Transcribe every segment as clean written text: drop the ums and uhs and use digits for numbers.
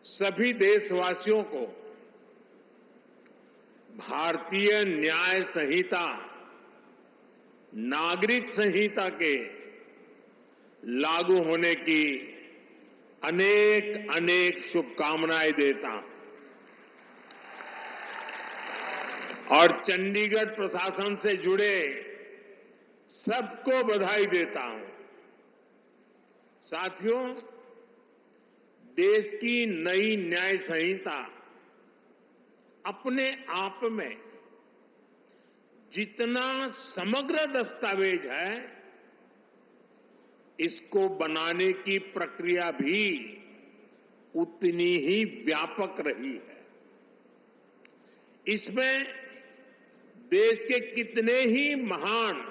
सभी देशवासियों को भारतीय न्याय संहिता, नागरिक संहिता के लागू होने की अनेक अनेक शुभकामनाएं देता हूं और चंडीगढ़ प्रशासन से जुड़े सबको बधाई देता हूं। साथियों, देश की नई न्याय संहिता अपने आप में जितना समग्र दस्तावेज है, इसको बनाने की प्रक्रिया भी उतनी ही व्यापक रही है। इसमें देश के कितने ही महान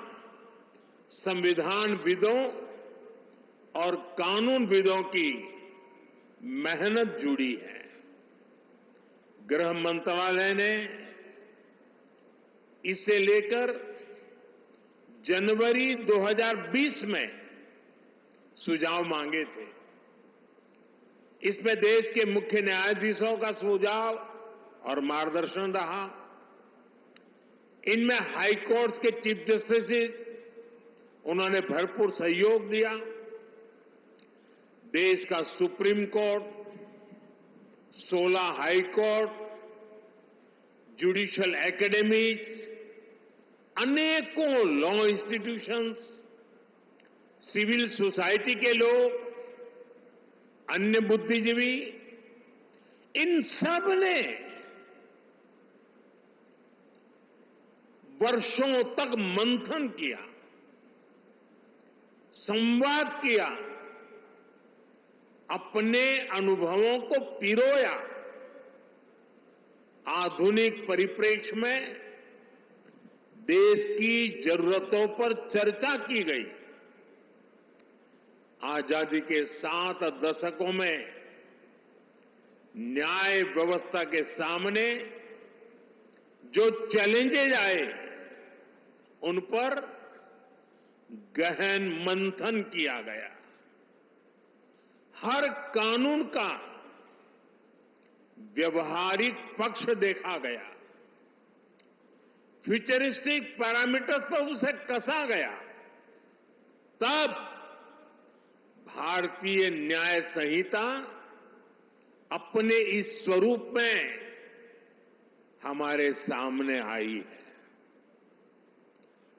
संविधानविदों और कानूनविदों की मेहनत जुड़ी है। गृह मंत्रालय ने इसे लेकर जनवरी 2020 में सुझाव मांगे थे। इसमें देश के मुख्य न्यायाधीशों का सुझाव और मार्गदर्शन रहा। इनमें हाई कोर्ट के चीफ जस्टिस, उन्होंने भरपूर सहयोग दिया। देश का supreme court, 16 high court, judicial academies, अनेकों लॉ इंस्टीट्यूशंस, सिविल सोसाइटी के लोग, अन्य बुद्धिजीवी, इन सब ने वर्षों तक मंथन किया, संवाद किया, अपने अनुभवों को पिरोया। आधुनिक परिप्रेक्ष्य में देश की जरूरतों पर चर्चा की गई। आजादी के 7 दशकों में न्याय व्यवस्था के सामने जो चैलेंजेज आए, उन पर गहन मंथन किया गया। हर कानून का व्यवहारिक पक्ष देखा गया, फ्यूचरिस्टिक पैरामीटर्स पर उसे कसा गया। तब भारतीय न्याय संहिता अपने इस स्वरूप में हमारे सामने आई है।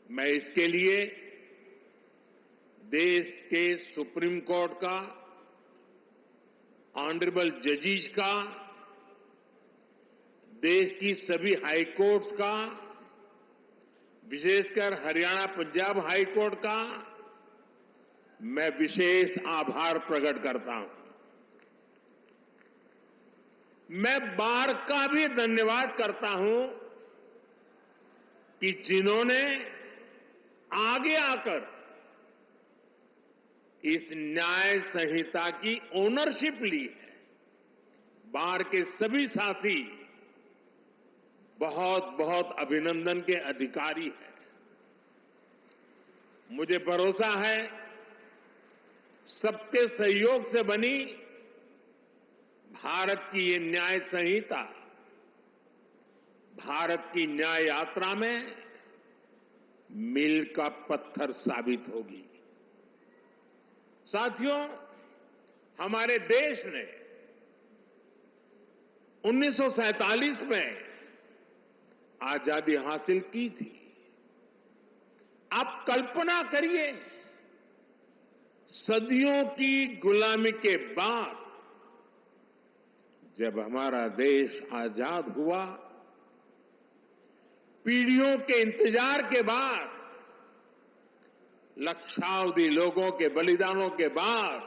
मैं इसके लिए देश के सुप्रीम कोर्ट का, ऑनरेबल जजेस का, देश की सभी हाई कोर्ट्स का, विशेषकर हरियाणा पंजाब हाई कोर्ट का मैं विशेष आभार प्रकट करता हूं। मैं बार का भी धन्यवाद करता हूं कि जिन्होंने आगे आकर इस न्याय संहिता की ओनरशिप ली है। बार के सभी साथी बहुत बहुत अभिनंदन के अधिकारी हैं। मुझे भरोसा है सबके सहयोग से बनी भारत की ये न्याय संहिता भारत की न्याय यात्रा में मील का पत्थर साबित होगी। साथियों, हमारे देश ने 1947 में आजादी हासिल की थी। आप कल्पना करिए, सदियों की गुलामी के बाद जब हमारा देश आजाद हुआ, पीढ़ियों के इंतजार के बाद, लक्षावधि लोगों के बलिदानों के बाद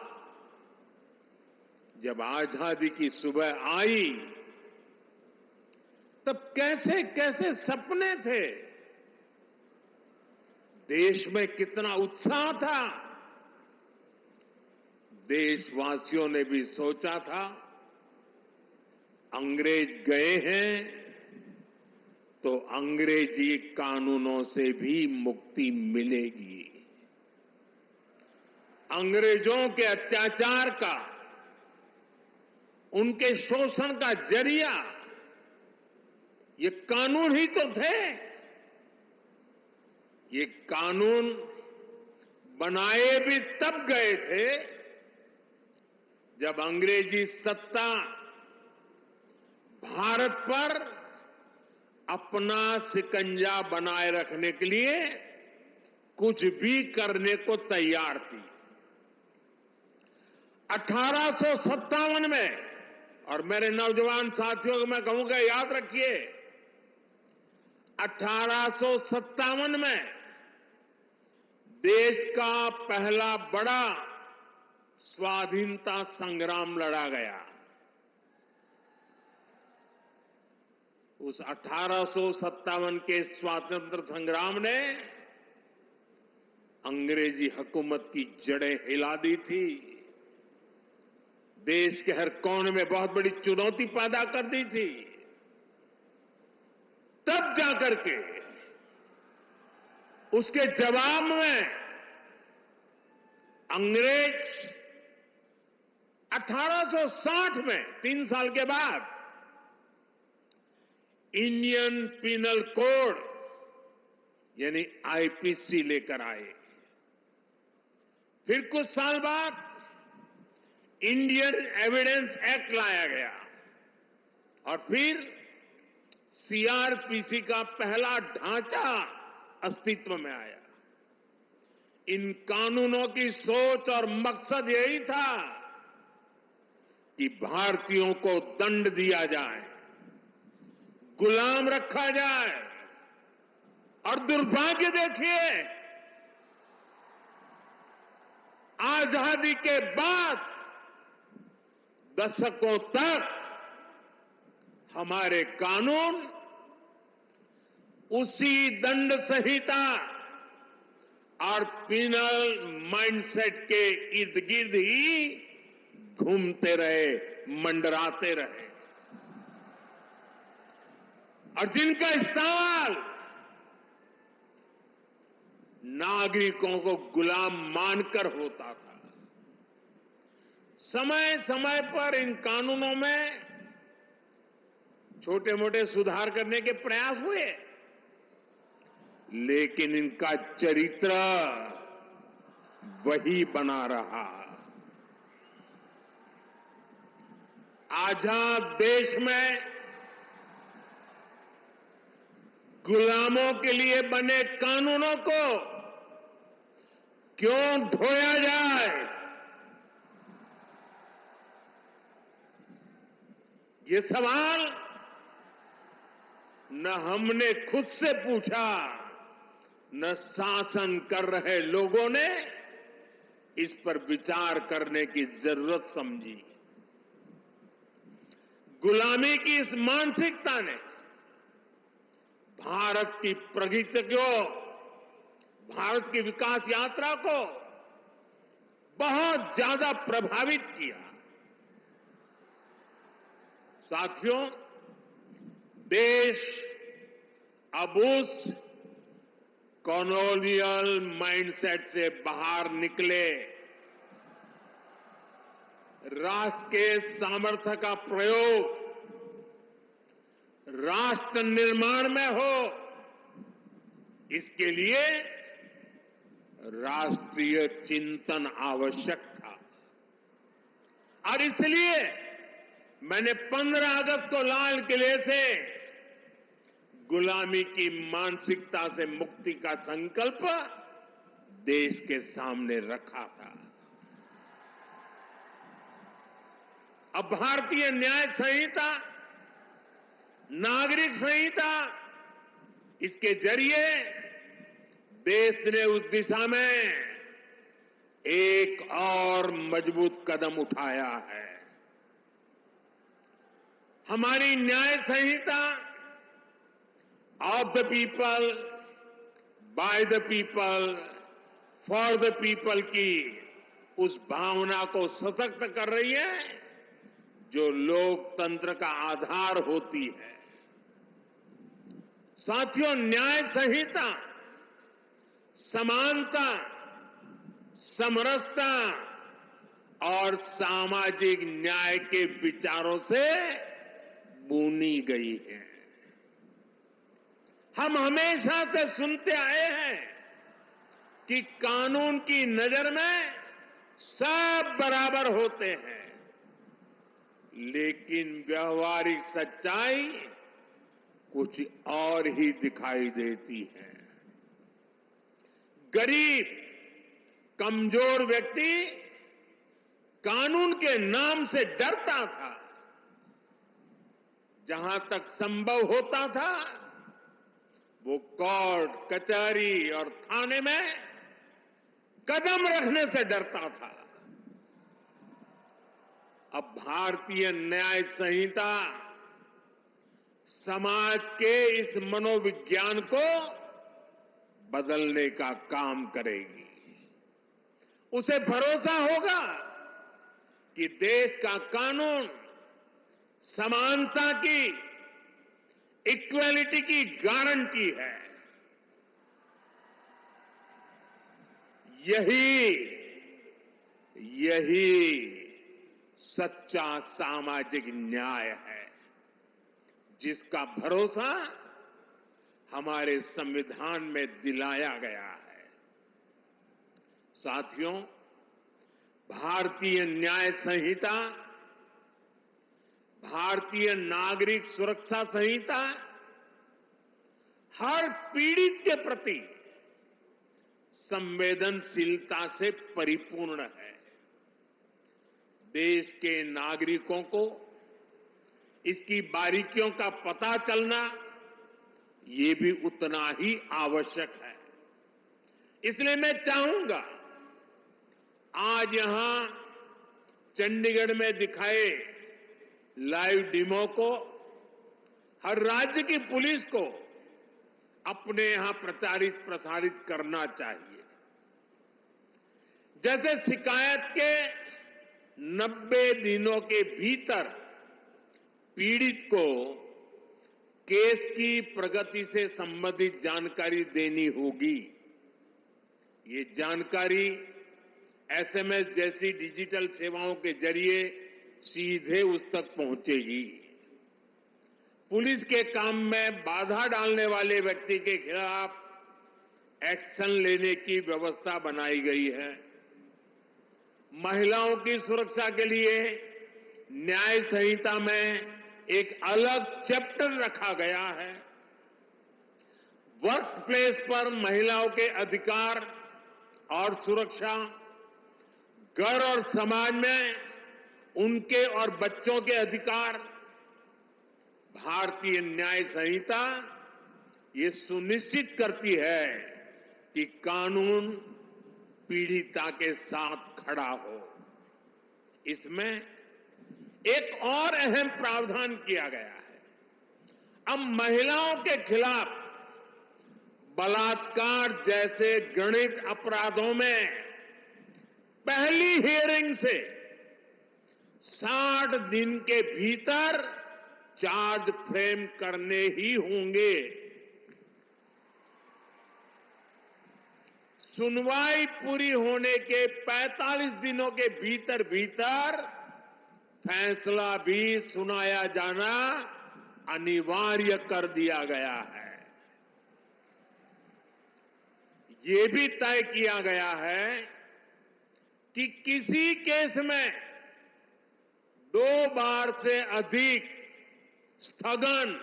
जब आजादी की सुबह आई, तब कैसे कैसे सपने थे, देश में कितना उत्साह था। देशवासियों ने भी सोचा था अंग्रेज गए हैं तो अंग्रेजी कानूनों से भी मुक्ति मिलेगी। अंग्रेजों के अत्याचार का, उनके शोषण का जरिया ये कानून ही तो थे। ये कानून बनाए भी तब गए थे जब अंग्रेजी सत्ता भारत पर अपना शिकंजा बनाए रखने के लिए कुछ भी करने को तैयार थी। 1857 में, और मेरे नौजवान साथियों को मैं कहूंगा याद रखिए, 1857 में देश का पहला बड़ा स्वाधीनता संग्राम लड़ा गया। उस 1857 के स्वातंत्र संग्राम ने अंग्रेजी हुकूमत की जड़ें हिला दी थी। देश के हर कोने में बहुत बड़ी चुनौती पैदा कर दी थी। तब जाकर के उसके जवाब में अंग्रेज 1860 में 3 साल के बाद इंडियन पिनल कोड यानी आईपीसी लेकर आए। फिर कुछ साल बाद इंडियन एविडेंस एक्ट लाया गया और फिर सीआरपीसी का पहला ढांचा अस्तित्व में आया। इन कानूनों की सोच और मकसद यही था कि भारतीयों को दंड दिया जाए, गुलाम रखा जाए। और दुर्भाग्य देखिए, आजादी के बाद दशकों तक हमारे कानून उसी दंड संहिता और पिनल माइंडसेट के इर्द गिर्द ही घूमते रहे, मंडराते रहे। और जिनका इस्तेमाल नागरिकों को गुलाम मानकर होता था। समय समय पर इन कानूनों में छोटे मोटे सुधार करने के प्रयास हुए, लेकिन इनका चरित्र वही बना रहा। आजाद देश में गुलामों के लिए बने कानूनों को क्यों ढोया जाए, ये सवाल न हमने खुद से पूछा, न शासन कर रहे लोगों ने इस पर विचार करने की जरूरत समझी। गुलामी की इस मानसिकता ने भारत की प्रगति को, भारत की विकास यात्रा को बहुत ज्यादा प्रभावित किया। साथियों, देश अब उस कॉलोनियल माइंडसेट से बाहर निकले, राष्ट्र के सामर्थ्य का प्रयोग राष्ट्र निर्माण में हो, इसके लिए राष्ट्रीय चिंतन आवश्यक था। और इसलिए मैंने 15 अगस्त को लाल किले से गुलामी की मानसिकता से मुक्ति का संकल्प देश के सामने रखा था। अब भारतीय न्याय संहिता, नागरिक संहिता, इसके जरिए देश ने उस दिशा में एक और मजबूत कदम उठाया है। हमारी न्याय संहिता of the people, by the people, for the people की उस भावना को सशक्त कर रही है जो लोकतंत्र का आधार होती है। साथियों, न्याय संहिता समानता, समरसता और सामाजिक न्याय के विचारों से बुनी गई है। हम हमेशा से सुनते आए हैं कि कानून की नजर में सब बराबर होते हैं, लेकिन व्यवहारिक सच्चाई कुछ और ही दिखाई देती है। गरीब, कमजोर व्यक्ति कानून के नाम से डरता था। जहां तक संभव होता था, वो कोर्ट, कचहरी और थाने में कदम रखने से डरता था। अब भारतीय न्याय संहिता समाज के इस मनोविज्ञान को बदलने का काम करेगी। उसे भरोसा होगा कि देश का कानून समानता की, इक्वालिटी की गारंटी है। यही सच्चा सामाजिक न्याय है, जिसका भरोसा हमारे संविधान में दिलाया गया है। साथियों, भारतीय न्याय संहिता, भारतीय नागरिक सुरक्षा संहिता हर पीड़ित के प्रति संवेदनशीलता से परिपूर्ण है। देश के नागरिकों को इसकी बारीकियों का पता चलना, ये भी उतना ही आवश्यक है। इसलिए मैं चाहूंगा, आज यहां चंडीगढ़ में दिखाए लाइव डेमो को हर राज्य की पुलिस को अपने यहां प्रचारित प्रसारित करना चाहिए। जैसे शिकायत के 90 दिनों के भीतर पीड़ित को केस की प्रगति से संबंधित जानकारी देनी होगी। ये जानकारी एसएमएस जैसी डिजिटल सेवाओं के जरिए सीधे उस तक पहुंचेगी। पुलिस के काम में बाधा डालने वाले व्यक्ति के खिलाफ एक्शन लेने की व्यवस्था बनाई गई है। महिलाओं की सुरक्षा के लिए न्याय संहिता में एक अलग चैप्टर रखा गया है। वर्क प्लेस पर महिलाओं के अधिकार और सुरक्षा, घर और समाज में उनके और बच्चों के अधिकार, भारतीय न्याय संहिता ये सुनिश्चित करती है कि कानून पीड़िता के साथ खड़ा हो। इसमें एक और अहम प्रावधान किया गया है। अब महिलाओं के खिलाफ बलात्कार जैसे घृणित अपराधों में पहली हियरिंग से 60 दिन के भीतर चार्ज फ्रेम करने ही होंगे। सुनवाई पूरी होने के 45 दिनों के भीतर भीतर फैसला भी सुनाया जाना अनिवार्य कर दिया गया है। ये भी तय किया गया है कि किसी केस में 2 बार से अधिक स्थगन,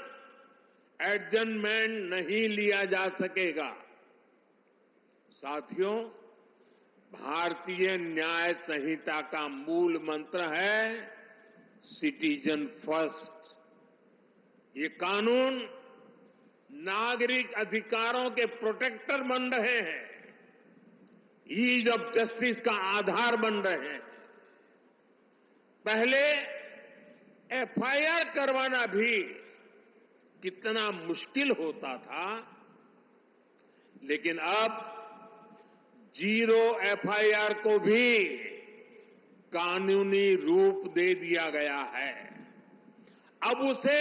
एडजर्नमेंट नहीं लिया जा सकेगा। साथियों, भारतीय न्याय संहिता का मूल मंत्र है सिटीजन फर्स्ट। ये कानून नागरिक अधिकारों के प्रोटेक्टर बन रहे हैं, ईज ऑफ जस्टिस का आधार बन रहे हैं। पहले एफआईआर करवाना भी कितना मुश्किल होता था, लेकिन अब जीरो एफआईआर को भी कानूनी रूप दे दिया गया है। अब उसे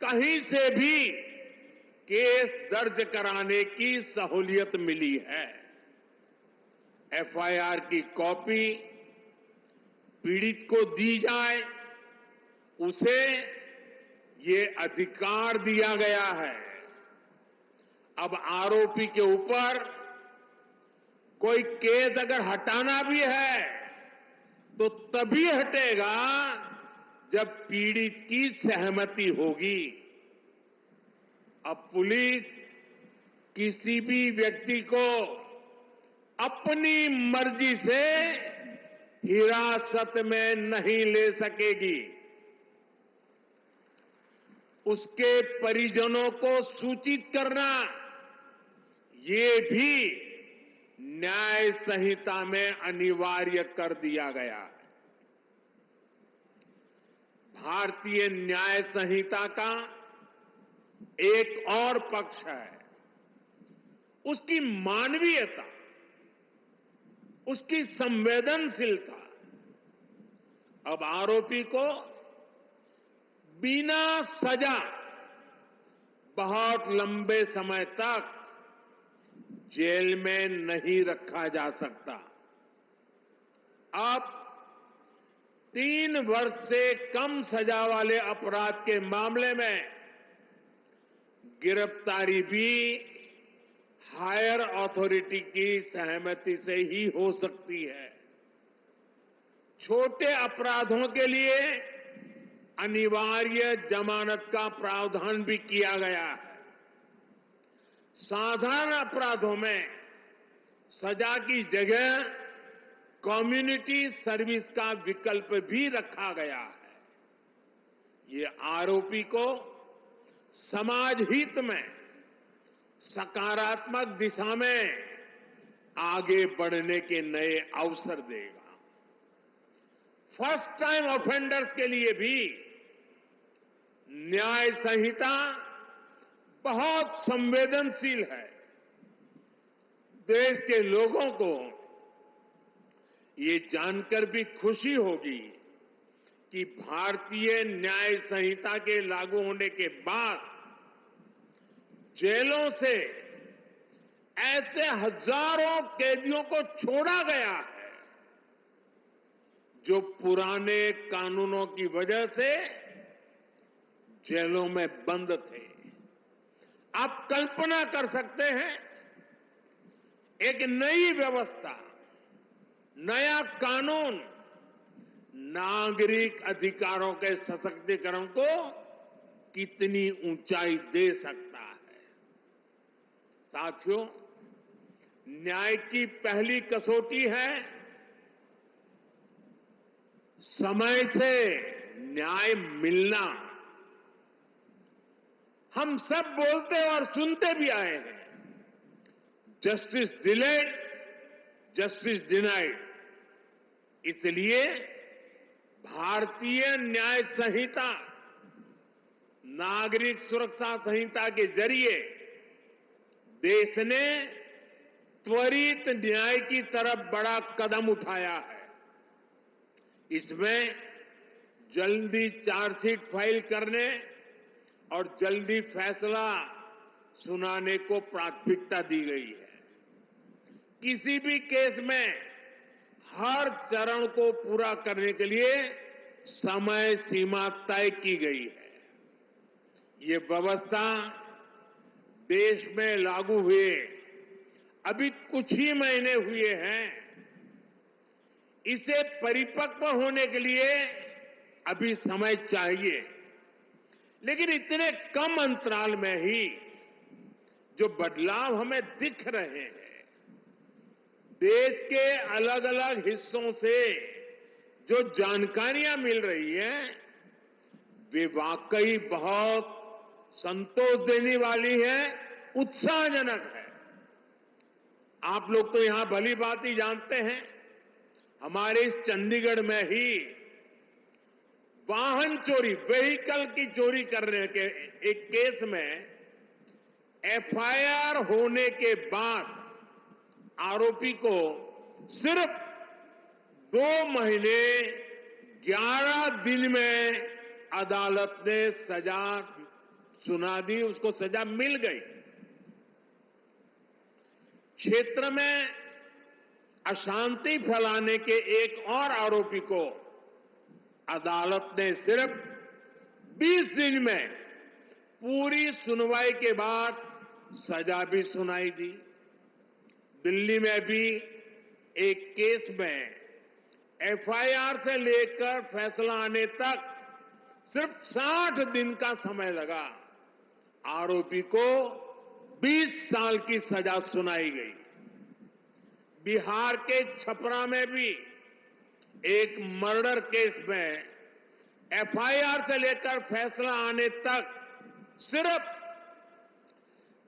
कहीं से भी केस दर्ज कराने की सहूलियत मिली है। एफआईआर की कॉपी पीड़ित को दी जाए, उसे ये अधिकार दिया गया है। अब आरोपी के ऊपर कोई केस अगर हटाना भी है तो तभी हटेगा जब पीड़ित की सहमति होगी। अब पुलिस किसी भी व्यक्ति को अपनी मर्जी से हिरासत में नहीं ले सकेगी। उसके परिजनों को सूचित करना, ये भी न्याय संहिता में अनिवार्य कर दिया गया है। भारतीय न्याय संहिता का एक और पक्ष है उसकी मानवीयता, उसकी संवेदनशीलता। अब आरोपी को बिना सजा बहुत लंबे समय तक जेल में नहीं रखा जा सकता। अब 3 वर्ष से कम सजा वाले अपराध के मामले में गिरफ्तारी भी हायर अथॉरिटी की सहमति से ही हो सकती है। छोटे अपराधों के लिए अनिवार्य जमानत का प्रावधान भी किया गया है। साधारण अपराधों में सजा की जगह कम्युनिटी सर्विस का विकल्प भी रखा गया है। ये आरोपी को समाज हित में सकारात्मक दिशा में आगे बढ़ने के नए अवसर देगा। फर्स्ट टाइम ऑफेंडर्स के लिए भी न्याय संहिता बहुत संवेदनशील है। देश के लोगों को ये जानकर भी खुशी होगी कि भारतीय न्याय संहिता के लागू होने के बाद जेलों से ऐसे हजारों कैदियों को छोड़ा गया है जो पुराने कानूनों की वजह से जेलों में बंद थे। आप कल्पना कर सकते हैं, एक नई व्यवस्था, नया कानून नागरिक अधिकारों के सशक्तिकरण को कितनी ऊंचाई दे सकता है। साथियों, न्याय की पहली कसौटी है समय से न्याय मिलना। हम सब बोलते और सुनते भी आए हैं, जस्टिस डिलेड, जस्टिस डिनाइड। इसलिए भारतीय न्याय संहिता, नागरिक सुरक्षा संहिता के जरिए देश ने त्वरित न्याय की तरफ बड़ा कदम उठाया है। इसमें जल्दी चार्जशीट फाइल करने और जल्दी फैसला सुनाने को प्राथमिकता दी गई है। किसी भी केस में हर चरण को पूरा करने के लिए समय सीमा तय की गई है। ये व्यवस्था देश में लागू हुए अभी कुछ ही महीने हुए हैं। इसे परिपक्व होने के लिए अभी समय चाहिए, लेकिन इतने कम अंतराल में ही जो बदलाव हमें दिख रहे हैं, देश के अलग अलग हिस्सों से जो जानकारियां मिल रही हैं, वे वाकई बहुत संतोष देने वाली है, उत्साहजनक है। आप लोग तो यहां भली बात ही जानते हैं, हमारे इस चंडीगढ़ में ही वाहन चोरी, व्हीकल की चोरी करने के एक केस में एफआईआर होने के बाद आरोपी को सिर्फ 2 महीने 11 दिन में अदालत ने सजा सुना दी, उसको सजा मिल गई। क्षेत्र में अशांति फैलाने के एक और आरोपी को अदालत ने सिर्फ 20 दिन में पूरी सुनवाई के बाद सजा भी सुनाई दी। दिल्ली में भी एक केस में एफआईआर से लेकर फैसला आने तक सिर्फ 60 दिन का समय लगा। आरोपी को 20 साल की सजा सुनाई गई। बिहार के छपरा में भी एक मर्डर केस में एफआईआर से लेकर फैसला आने तक सिर्फ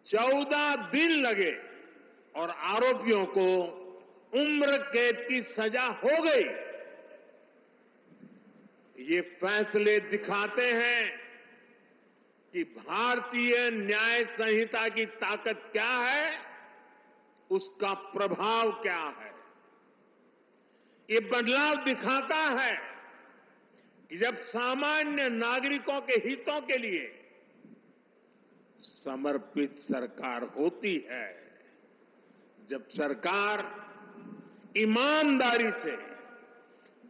14 दिन लगे और आरोपियों को उम्र कैद की सजा हो गई। ये फैसले दिखाते हैं कि भारतीय न्याय संहिता की ताकत क्या है, उसका प्रभाव क्या है। ये बदलाव दिखाता है कि जब सामान्य नागरिकों के हितों के लिए समर्पित सरकार होती है, जब सरकार ईमानदारी से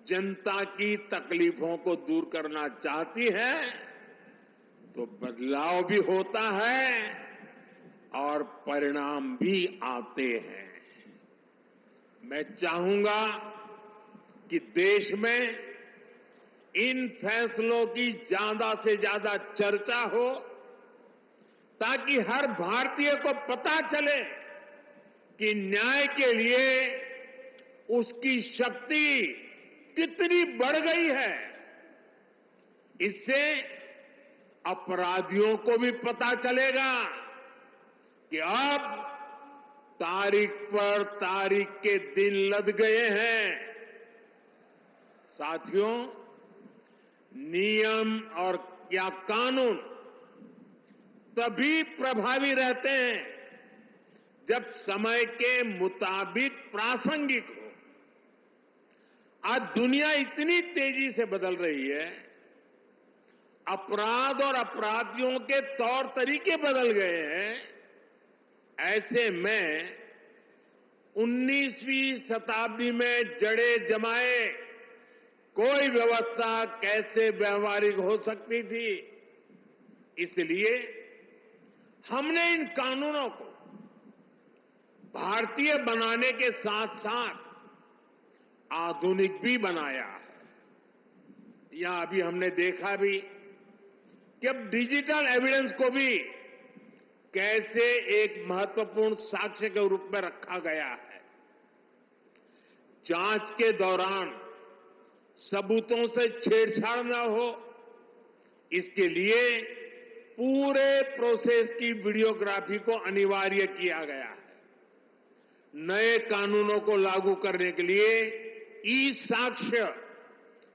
जनता की तकलीफों को दूर करना चाहती है, तो बदलाव भी होता है और परिणाम भी आते हैं। मैं चाहूंगा कि देश में इन फैसलों की ज्यादा से ज्यादा चर्चा हो, ताकि हर भारतीय को पता चले कि न्याय के लिए उसकी शक्ति कितनी बढ़ गई है। इससे अपराधियों को भी पता चलेगा कि अब तारीख पर तारीख के दिन लद गए हैं। साथियों, नियम और या कानून तभी प्रभावी रहते हैं जब समय के मुताबिक प्रासंगिक हो। आज दुनिया इतनी तेजी से बदल रही है, अपराध और अपराधियों के तौर तरीके बदल गए हैं। ऐसे में 19वीं शताब्दी में जड़े जमाए कोई व्यवस्था कैसे व्यवहारिक हो सकती थी। इसलिए हमने इन कानूनों को भारतीय बनाने के साथ साथ आधुनिक भी बनाया है। यहां अभी हमने देखा भी कि अब डिजिटल एविडेंस को भी कैसे एक महत्वपूर्ण साक्ष्य के रूप में रखा गया है। जांच के दौरान सबूतों से छेड़छाड़ न हो, इसके लिए पूरे प्रोसेस की वीडियोग्राफी को अनिवार्य किया गया है। नए कानूनों को लागू करने के लिए ई साक्ष्य,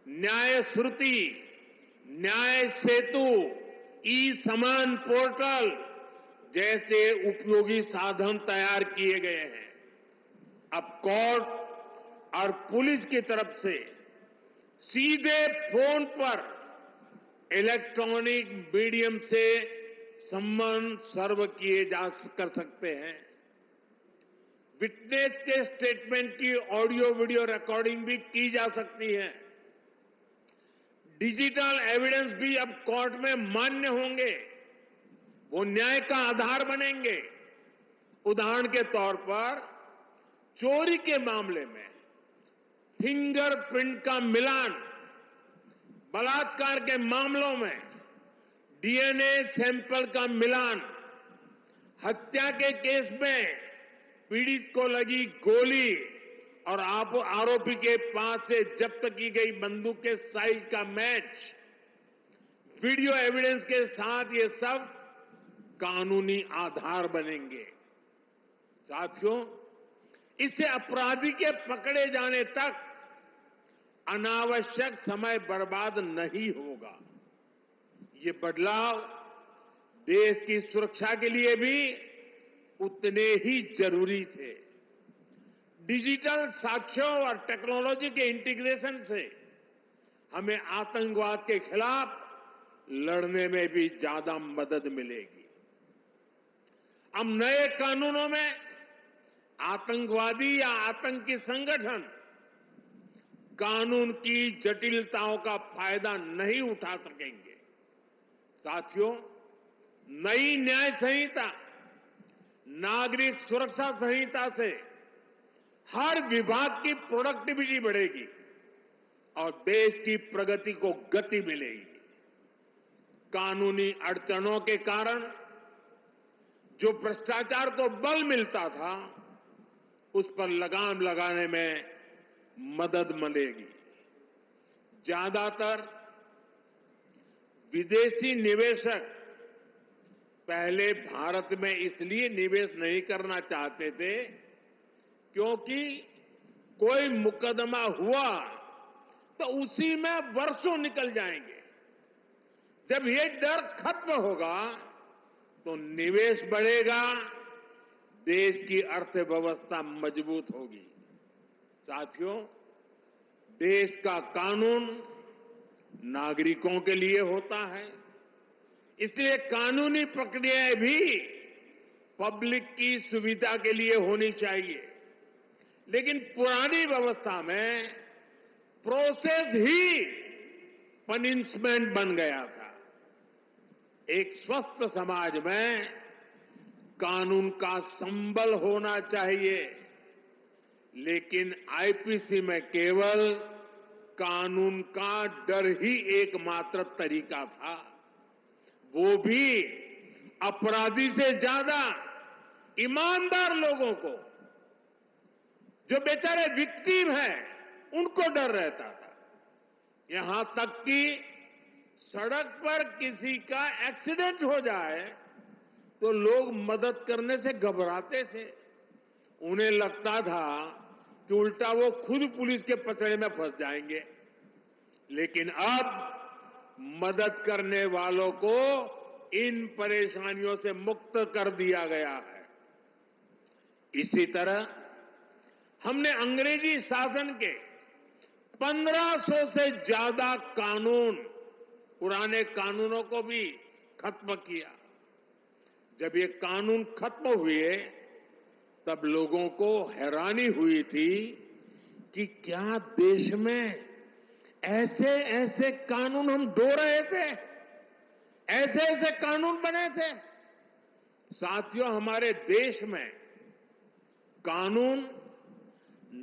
न्याय श्रुति, न्याय सेतु, ई समान पोर्टल जैसे उपयोगी साधन तैयार किए गए हैं। अब कोर्ट और पुलिस की तरफ से सीधे फोन पर इलेक्ट्रॉनिक मीडियम से सम्मन सर्व किए कर सकते हैं। विटनेस के स्टेटमेंट की ऑडियो वीडियो रिकॉर्डिंग भी की जा सकती है। डिजिटल एविडेंस भी अब कोर्ट में मान्य होंगे, वो न्याय का आधार बनेंगे। उदाहरण के तौर पर चोरी के मामले में फिंगरप्रिंट का मिलान, बलात्कार के मामलों में डीएनए सैंपल का मिलान, हत्या के केस में पीड़ित को लगी गोली और आरोपी के पास से जब्त की गई बंदूक के साइज का मैच, वीडियो एविडेंस के साथ ये सब कानूनी आधार बनेंगे। साथियों, इससे अपराधी के पकड़े जाने तक अनावश्यक समय बर्बाद नहीं होगा। ये बदलाव देश की सुरक्षा के लिए भी उतने ही जरूरी थे। डिजिटल साक्ष्यों और टेक्नोलॉजी के इंटीग्रेशन से हमें आतंकवाद के खिलाफ लड़ने में भी ज्यादा मदद मिलेगी। अब नए कानूनों में आतंकवादी या आतंकी संगठन कानून की जटिलताओं का फायदा नहीं उठा सकेंगे। साथियों, नई न्याय संहिता, नागरिक सुरक्षा संहिता से हर विभाग की प्रोडक्टिविटी बढ़ेगी और देश की प्रगति को गति मिलेगी। कानूनी अड़चनों के कारण जो भ्रष्टाचार को बल मिलता था, उस पर लगाम लगाने में मदद मिलेगी। ज्यादातर विदेशी निवेशक पहले भारत में इसलिए निवेश नहीं करना चाहते थे क्योंकि कोई मुकदमा हुआ तो उसी में वर्षों निकल जाएंगे। जब ये डर खत्म होगा तो निवेश बढ़ेगा, देश की अर्थव्यवस्था मजबूत होगी। साथियों, देश का कानून नागरिकों के लिए होता है, इसलिए कानूनी प्रक्रियाएं भी पब्लिक की सुविधा के लिए होनी चाहिए। लेकिन पुरानी व्यवस्था में प्रोसेस ही पनिशमेंट बन गया था। एक स्वस्थ समाज में कानून का संबल होना चाहिए, लेकिन आईपीसी में केवल कानून का डर ही एकमात्र तरीका था। वो भी अपराधी से ज्यादा ईमानदार लोगों को, जो बेचारे विक्टिम हैं, उनको डर रहता था। यहां तक कि सड़क पर किसी का एक्सीडेंट हो जाए तो लोग मदद करने से घबराते थे। उन्हें लगता था कि उल्टा वो खुद पुलिस के पचड़े में फंस जाएंगे। लेकिन अब मदद करने वालों को इन परेशानियों से मुक्त कर दिया गया है। इसी तरह हमने अंग्रेजी शासन के 1500 से ज्यादा कानून, पुराने कानूनों को भी खत्म किया। जब ये कानून खत्म हुए तब लोगों को हैरानी हुई थी कि क्या देश में ऐसे ऐसे कानून हम ढो रहे थे, ऐसे ऐसे कानून बने थे। साथियों, हमारे देश में कानून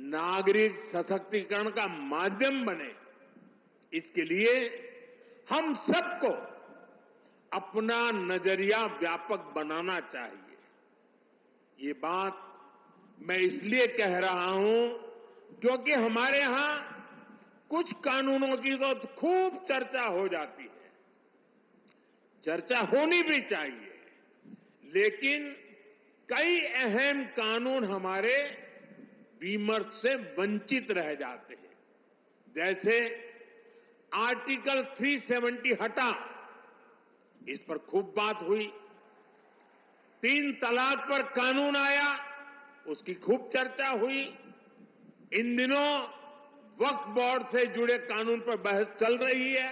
नागरिक सशक्तिकरण का माध्यम बने, इसके लिए हम सबको अपना नजरिया व्यापक बनाना चाहिए। ये बात मैं इसलिए कह रहा हूं क्योंकि हमारे यहां कुछ कानूनों की तो खूब चर्चा हो जाती है, चर्चा होनी भी चाहिए, लेकिन कई अहम कानून हमारे विमर्श से वंचित रह जाते हैं। जैसे आर्टिकल 370 हटा, इस पर खूब बात हुई। 3 तलाक पर कानून आया, उसकी खूब चर्चा हुई। इन दिनों वक्फ बोर्ड से जुड़े कानून पर बहस चल रही है।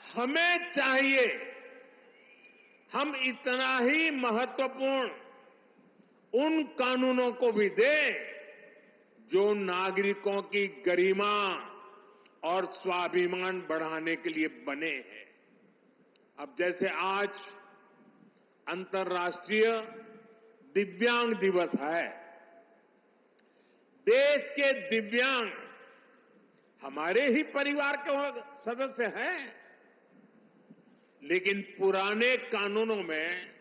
हमें चाहिए हम इतना ही महत्वपूर्ण उन कानूनों को भी दें जो नागरिकों की गरिमा और स्वाभिमान बढ़ाने के लिए बने हैं। अब जैसे आज अंतर्राष्ट्रीय दिव्यांग दिवस है। देश के दिव्यांग हमारे ही परिवार के सदस्य हैं, लेकिन पुराने कानूनों में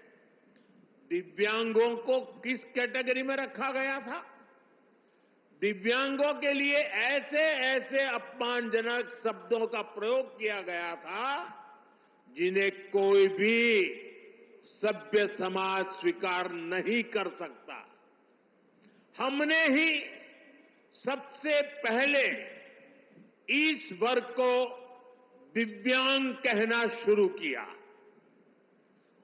दिव्यांगों को किस कैटेगरी में रखा गया था? दिव्यांगों के लिए ऐसे ऐसे अपमानजनक शब्दों का प्रयोग किया गया था जिन्हें कोई भी सभ्य समाज स्वीकार नहीं कर सकता। हमने ही सबसे पहले इस वर्ग को दिव्यांग कहना शुरू किया।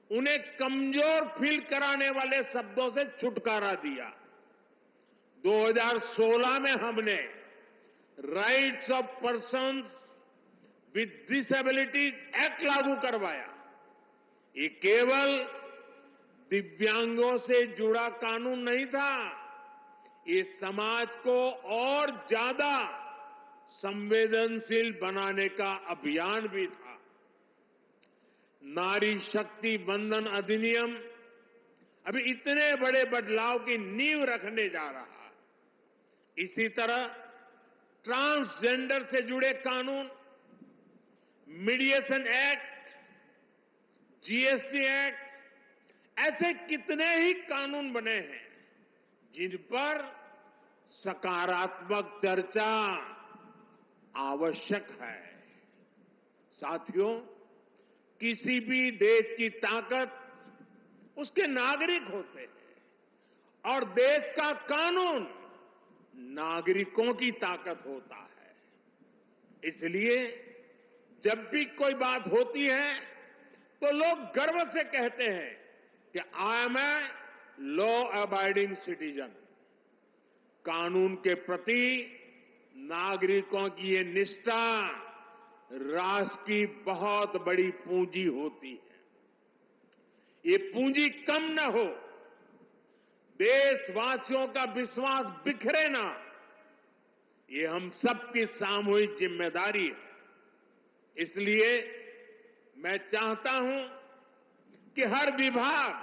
उन्हें कमजोर फील कराने वाले शब्दों से छुटकारा दिया। 2016 में हमने rights of persons with disabilities act लागू करवाया। ये केवल दिव्यांगों से जुड़ा कानून नहीं था, ये समाज को और ज्यादा संवेदनशील बनाने का अभियान भी था। नारी शक्ति वंदन अधिनियम अभी इतने बड़े बदलाव की नींव रखने जा रहा है। इसी तरह ट्रांसजेंडर से जुड़े कानून, मीडिएशन एक्ट, जीएसटी एक्ट, ऐसे कितने ही कानून बने हैं जिन पर सकारात्मक चर्चा आवश्यक है। साथियों, किसी भी देश की ताकत उसके नागरिक होते हैं और देश का कानून नागरिकों की ताकत होता है। इसलिए जब भी कोई बात होती है तो लोग गर्व से कहते हैं कि I am a law abiding citizen. कानून के प्रति नागरिकों की ये निष्ठा राष्ट्र की बहुत बड़ी पूंजी होती है। ये पूंजी कम न हो, देशवासियों का विश्वास बिखरे ना, ये हम सबकी सामूहिक जिम्मेदारी है। इसलिए मैं चाहता हूं कि हर विभाग,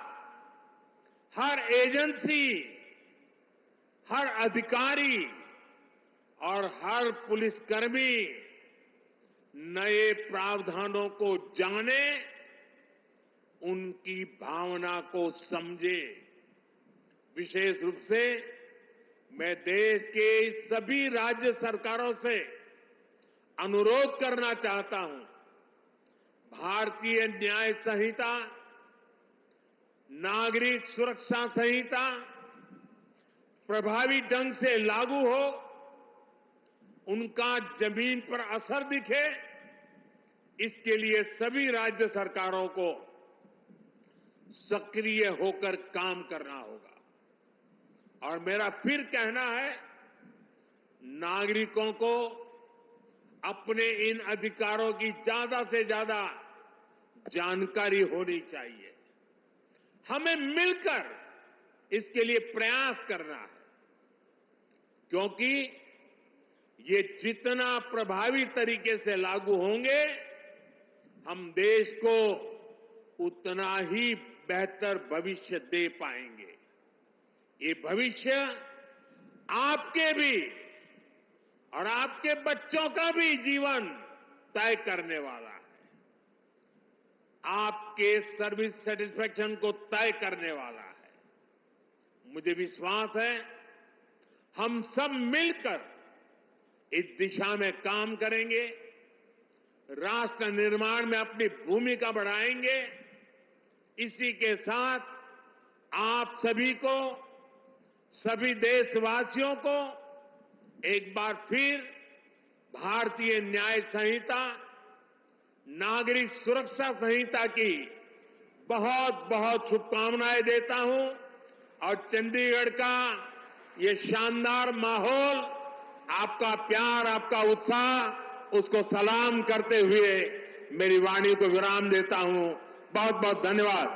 हर एजेंसी, हर अधिकारी और हर पुलिसकर्मी नए प्रावधानों को जाने, उनकी भावना को समझे। विशेष रूप से मैं देश के सभी राज्य सरकारों से अनुरोध करना चाहता हूं, भारतीय न्याय संहिता, नागरिक सुरक्षा संहिता प्रभावी ढंग से लागू हो, उनका जमीन पर असर दिखे, इसके लिए सभी राज्य सरकारों को सक्रिय होकर काम करना होगा। और मेरा फिर कहना है, नागरिकों को अपने इन अधिकारों की ज्यादा से ज्यादा जानकारी होनी चाहिए। हमें मिलकर इसके लिए प्रयास करना है, क्योंकि ये जितना प्रभावी तरीके से लागू होंगे, हम देश को उतना ही बेहतर भविष्य दे पाएंगे। ये भविष्य आपके भी और आपके बच्चों का भी जीवन तय करने वाला है। आपके सर्विस सेटिस्फैक्शन को तय करने वाला है। मुझे विश्वास है, हम सब मिलकर इस दिशा में काम करेंगे, राष्ट्र निर्माण में अपनी भूमिका बढ़ाएंगे। इसी के साथ आप सभी को, सभी देशवासियों को एक बार फिर भारतीय न्याय संहिता, नागरिक सुरक्षा संहिता की बहुत बहुत शुभकामनाएं देता हूं और चंडीगढ़ का ये शानदार माहौल, आपका प्यार, आपका उत्साह, उसको सलाम करते हुए मेरी वाणी को विराम देता हूं। बहुत बहुत धन्यवाद।